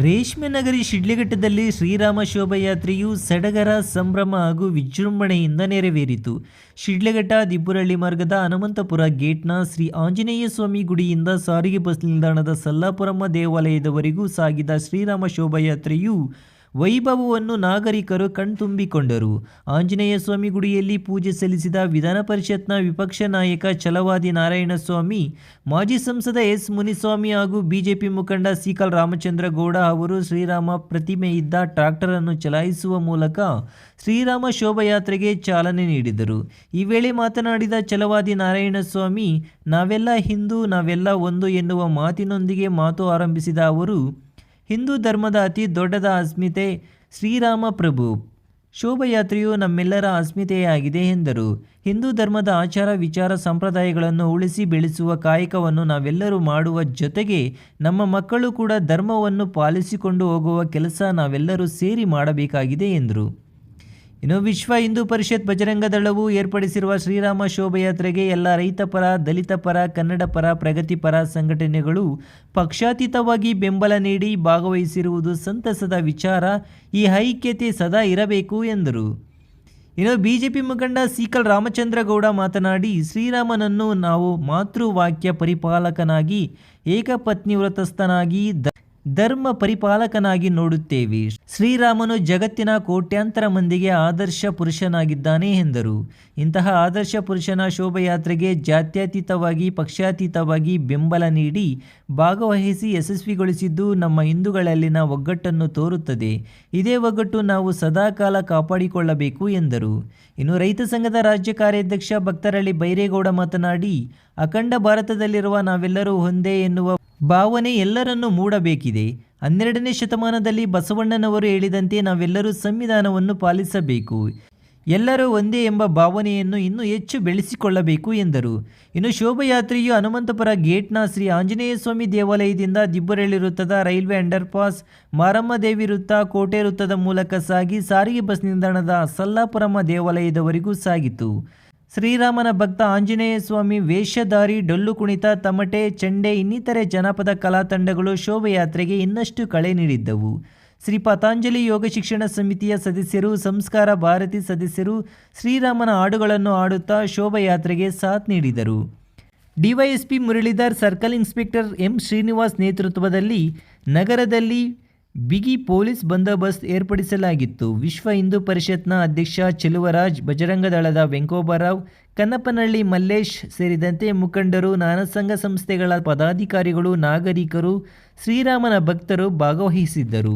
ರೇಷ್ಮೆ ನಗರಿ ಶಿಡ್ಲಘಟ್ಟದಲ್ಲಿ ಶ್ರೀರಾಮ ಶೋಭಾಯಾತ್ರೆಯು ಸಡಗರ, ಸಂಭ್ರಮ ಹಾಗೂ ವಿಜೃಂಭಣೆಯಿಂದ ನೆರವೇರಿತು. ಶಿಡ್ಲಘಟ್ಟ ದಿಬ್ಬುರಳ್ಳಿ ಮಾರ್ಗದ ಹನುಮಂತಪುರ ಗೇಟ್ನ ಶ್ರೀ ಆಂಜನೇಯ ಸ್ವಾಮಿ ಗುಡಿಯಿಂದ ಸಾರಿಗೆ ಬಸ್ ನಿಲ್ದಾಣದ ಸಲ್ಲಾಪುರಮ್ಮ ದೇವಾಲಯದವರೆಗೂ ಸಾಗಿದ ಶ್ರೀರಾಮ ಶೋಭಾಯಾತ್ರೆಯು ವೈಭವವನ್ನು ನಾಗರಿಕರು ಕಣ್ತುಂಬಿಕೊಂಡರು. ಆಂಜನೇಯ ಸ್ವಾಮಿ ಗುಡಿಯಲ್ಲಿ ಪೂಜೆ ಸಲ್ಲಿಸಿದ ವಿಧಾನ ಪರಿಷತ್ನ ವಿಪಕ್ಷ ನಾಯಕ ಛಲವಾದಿ ನಾರಾಯಣಸ್ವಾಮಿ, ಮಾಜಿ ಸಂಸದ ಎಸ್ ಮುನಿಸ್ವಾಮಿ ಹಾಗೂ ಬಿಜೆಪಿ ಮುಖಂಡ ಸೀಕಲ್ ರಾಮಚಂದ್ರ ಗೌಡ ಅವರು ಶ್ರೀರಾಮ ಪ್ರತಿಮೆ ಇದ್ದ ಟ್ರ್ಯಾಕ್ಟರ್ ಅನ್ನು ಚಲಾಯಿಸುವ ಮೂಲಕ ಶ್ರೀರಾಮ ಶೋಭಾಯಾತ್ರೆಗೆ ಚಾಲನೆ ನೀಡಿದರು. ಈ ವೇಳೆ ಮಾತನಾಡಿದ ಛಲವಾದಿ ನಾರಾಯಣಸ್ವಾಮಿ, ನಾವೆಲ್ಲ ಹಿಂದೂ, ನಾವೆಲ್ಲ ಒಂದು ಎನ್ನುವ ಮಾತಿನೊಂದಿಗೆ ಮಾತು ಆರಂಭಿಸಿದ ಅವರು, ಹಿಂದೂ ಧರ್ಮದ ಅತಿ ದೊಡ್ಡದ ಅಸ್ಮಿತೆ ಶ್ರೀರಾಮ ಪ್ರಭು. ಶೋಭಾಯಾತ್ರೆಯು ನಮ್ಮೆಲ್ಲರ ಅಸ್ಮಿತೆಯಾಗಿದೆ ಎಂದರು. ಹಿಂದೂ ಧರ್ಮದ ಆಚಾರ ವಿಚಾರ ಸಂಪ್ರದಾಯಗಳನ್ನು ಉಳಿಸಿ ಬೆಳೆಸುವ ಕಾಯಕವನ್ನು ನಾವೆಲ್ಲರೂ ಮಾಡುವ ಜೊತೆಗೆ ನಮ್ಮ ಮಕ್ಕಳು ಕೂಡ ಧರ್ಮವನ್ನು ಪಾಲಿಸಿಕೊಂಡು ಹೋಗುವ ಕೆಲಸ ನಾವೆಲ್ಲರೂ ಸೇರಿ ಮಾಡಬೇಕಾಗಿದೆ ಎಂದರು. ಇನ್ನು ವಿಶ್ವ ಹಿಂದೂ ಪರಿಷತ್ ಬಜರಂಗ ದಳವು ಏರ್ಪಡಿಸಿರುವ ಶ್ರೀರಾಮ ಶೋಭಾಯಾತ್ರೆಗೆ ಎಲ್ಲ ರೈತ ಪರ, ದಲಿತ ಪರ, ಕನ್ನಡ ಪರ, ಪ್ರಗತಿಪರ ಸಂಘಟನೆಗಳು ಪಕ್ಷಾತೀತವಾಗಿ ಬೆಂಬಲ ನೀಡಿ ಭಾಗವಹಿಸಿರುವುದು ಸಂತಸದ ವಿಚಾರ. ಈ ಐಕ್ಯತೆ ಸದಾ ಇರಬೇಕು ಎಂದರು. ಇನ್ನು ಬಿಜೆಪಿ ಮುಖಂಡ ಸೀಕಲ್ ರಾಮಚಂದ್ರ ಗೌಡ ಮಾತನಾಡಿ, ಶ್ರೀರಾಮನನ್ನು ನಾವು ಮಾತೃವಾಕ್ಯ ಪರಿಪಾಲಕನಾಗಿ, ಏಕಪತ್ನಿ ವ್ರತಸ್ಥನಾಗಿ, ಧರ್ಮ ಪರಿಪಾಲಕನಾಗಿ ನೋಡುತ್ತೇವೆ. ಶ್ರೀರಾಮನು ಜಗತ್ತಿನ ಕೋಟ್ಯಾಂತರ ಮಂದಿಗೆ ಆದರ್ಶ ಪುರುಷನಾಗಿದ್ದಾನೆ ಎಂದರು. ಇಂತಹ ಆದರ್ಶ ಪುರುಷನ ಶೋಭಾಯಾತ್ರೆಗೆ ಜಾತ್ಯತೀತವಾಗಿ, ಪಕ್ಷಾತೀತವಾಗಿ ಬೆಂಬಲ ನೀಡಿ ಭಾಗವಹಿಸಿ ಯಶಸ್ವಿಗೊಳಿಸಿದ್ದು ನಮ್ಮ ಹಿಂದೂಗಳಲ್ಲಿನ ಒಗ್ಗಟ್ಟನ್ನು ತೋರುತ್ತದೆ. ಇದೇ ಒಗ್ಗಟ್ಟು ನಾವು ಸದಾಕಾಲ ಕಾಪಾಡಿಕೊಳ್ಳಬೇಕು ಎಂದರು. ಇನ್ನು ರೈತ ಸಂಘದ ರಾಜ್ಯ ಕಾರ್ಯಾಧ್ಯಕ್ಷ ಭಕ್ತರಳ್ಳಿ ಬೈರೇಗೌಡ ಮಾತನಾಡಿ, ಅಖಂಡ ಭಾರತದಲ್ಲಿರುವ ನಾವೆಲ್ಲರೂ ಒಂದೇ ಎನ್ನುವ ಭಾವನೆ ಎಲ್ಲರನ್ನೂ ಮೂಡಬೇಕಿದೆ. 12ನೇ ಶತಮಾನದಲ್ಲಿ ಬಸವಣ್ಣನವರು ಹೇಳಿದಂತೆ ನಾವೆಲ್ಲರೂ ಸಂವಿಧಾನವನ್ನು ಪಾಲಿಸಬೇಕು, ಎಲ್ಲರೂ ಒಂದೇ ಎಂಬ ಭಾವನೆಯನ್ನು ಇನ್ನೂ ಹೆಚ್ಚು ಬೆಳೆಸಿಕೊಳ್ಳಬೇಕು ಎಂದರು. ಇನ್ನು ಶೋಭಾಯಾತ್ರೆಯು ಹನುಮಂತಪುರ ಗೇಟ್ನ ಶ್ರೀ ಆಂಜನೇಯ ಸ್ವಾಮಿ ದೇವಾಲಯದಿಂದ ದಿಬ್ಬುರಳ್ಳಿ ವೃತ್ತದ ರೈಲ್ವೆ ಅಂಡರ್ಪಾಸ್, ಮಾರಮ್ಮ ದೇವಿ ವೃತ್ತ, ಕೋಟೆ ವೃತ್ತದ ಮೂಲಕ ಸಾಗಿ ಸಾರಿಗೆ ಬಸ್ ನಿಲ್ದಾಣದ ಸಲ್ಲಾಪುರಮ್ಮ ದೇವಾಲಯದವರೆಗೂ ಸಾಗಿತು. ಶ್ರೀರಾಮನ ಭಕ್ತ ಆಂಜನೇಯ ಸ್ವಾಮಿ ವೇಷಧಾರಿ, ಡೊಳ್ಳು ಕುಣಿತ, ತಮಟೆ, ಚಂಡೆ ಇನ್ನಿತರೆ ಜನಪದ ಕಲಾ ತಂಡಗಳು ಶೋಭಾಯಾತ್ರೆಗೆ ಇನ್ನಷ್ಟು ಕಳೆ ನೀಡಿದ್ದವು. ಶ್ರೀ ಪತಾಂಜಲಿ ಯೋಗ ಶಿಕ್ಷಣ ಸಮಿತಿಯ ಸದಸ್ಯರು, ಸಂಸ್ಕಾರ ಭಾರತಿ ಸದಸ್ಯರು ಶ್ರೀರಾಮನ ಹಾಡುಗಳನ್ನು ಹಾಡುತ್ತಾ ಶೋಭಾಯಾತ್ರೆಗೆ ಸಾಥ್ ನೀಡಿದರು. DYSP Muralidhar, circle inspector M Srinivas ನೇತೃತ್ವದಲ್ಲಿ ನಗರದಲ್ಲಿ ಬಿಗಿ ಪೊಲೀಸ್ ಬಂದೋಬಸ್ತ್ ಏರ್ಪಡಿಸಲಾಗಿತ್ತು. ವಿಶ್ವ ಹಿಂದೂ ಪರಿಷತ್ನ ಅಧ್ಯಕ್ಷ ಚೆಲುವರಾಜ್, ಬಜರಂಗ ದಳದ ವೆಂಕೋಬರಾವ್, ಕನ್ನಪ್ಪನಹಳ್ಳಿ ಮಲ್ಲೇಶ್ ಸೇರಿದಂತೆ ಮುಖಂಡರು, ನಾನಾ ಸಂಘ ಸಂಸ್ಥೆಗಳ ಪದಾಧಿಕಾರಿಗಳು, ನಾಗರಿಕರು, ಶ್ರೀರಾಮನ ಭಕ್ತರು ಭಾಗವಹಿಸಿದ್ದರು.